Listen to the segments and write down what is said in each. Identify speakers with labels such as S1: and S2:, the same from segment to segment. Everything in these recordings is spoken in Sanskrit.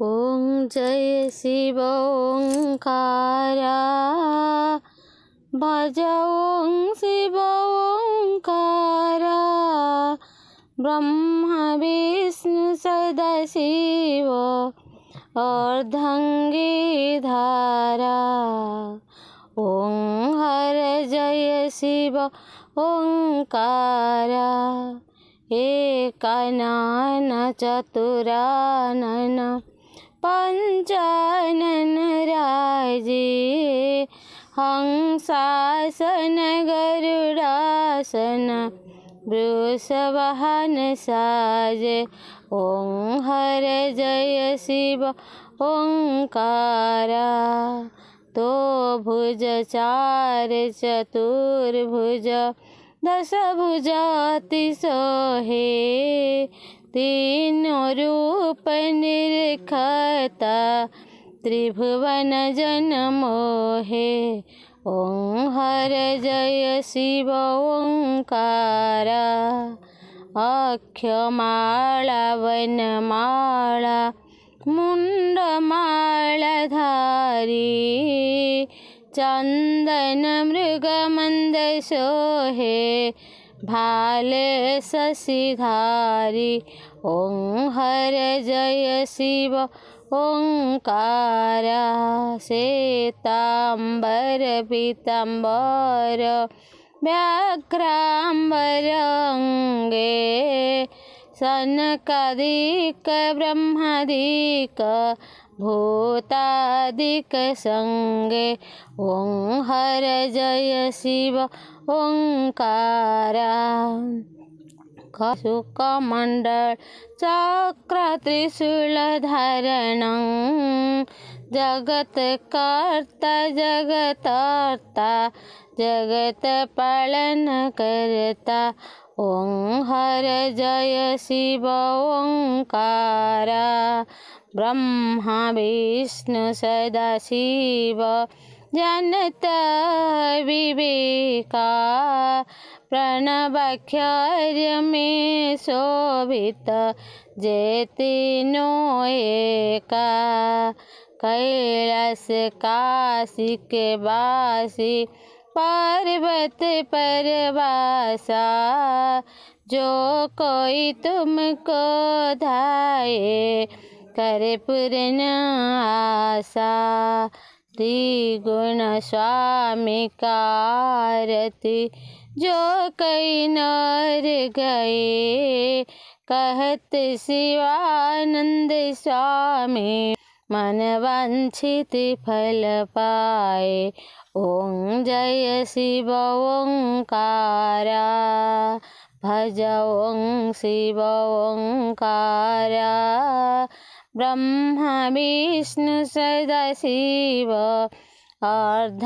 S1: ॐ जय शिव ओंकारा भज ॐ शिव ओंकारा ब्रह्मा विष्णु सदाशिव अर्धांगीधारा। ॐ हर जय शिव ओंकारा एकानन चतुरानन पंचानन राजे हंसासन गरुडासन वृषवाहन साजे। ॐ हर जय शिव ओंकारा तो भुज चार चतुर्भुज दश भुजाति सोहे तीनों रूप निरखता त्रिभुवन जन मोहे। ॐ हर जय शिव ओंकारा अक्षमाला वनमाला मुंडमालाधारी चंदन मृगमंद सोहे भाले शशिधारी। ॐ हर जय शिव ओंकारा श्वेतांबर पीतांबर व्याघ्रांबर अंगे सनकादिक ब्रह्मादिक भूतादिक संगे। ॐ हर जय शिव ओंकारा शुकमंडल चक्र त्रिशूल धारणं जगत कर्ता जगतर्ता जगत पालन करता। ॐ हर जय शिव ओंकारा ब्रह्मा विष्णु सदाशिव जानता विवेका प्रणवाक्षर में शोभित जेतिनो एका कैलास काशी के वासी पर्वत परवासा जो कोई तुमको धाये करे पूर्ण आशा। त्रिगुण स्वामी का आरती जो कई नर गए कहत शिवानंद स्वामी मन वांछित फल पाए। ॐ जय शिव ओंकारा भज ॐ शिव ओंकारा ब्रह्मा विष्णु सदाशिव अर्धांगीधारा।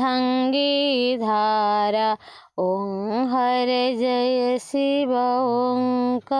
S1: ॐ हर जय शिव ओंकारा।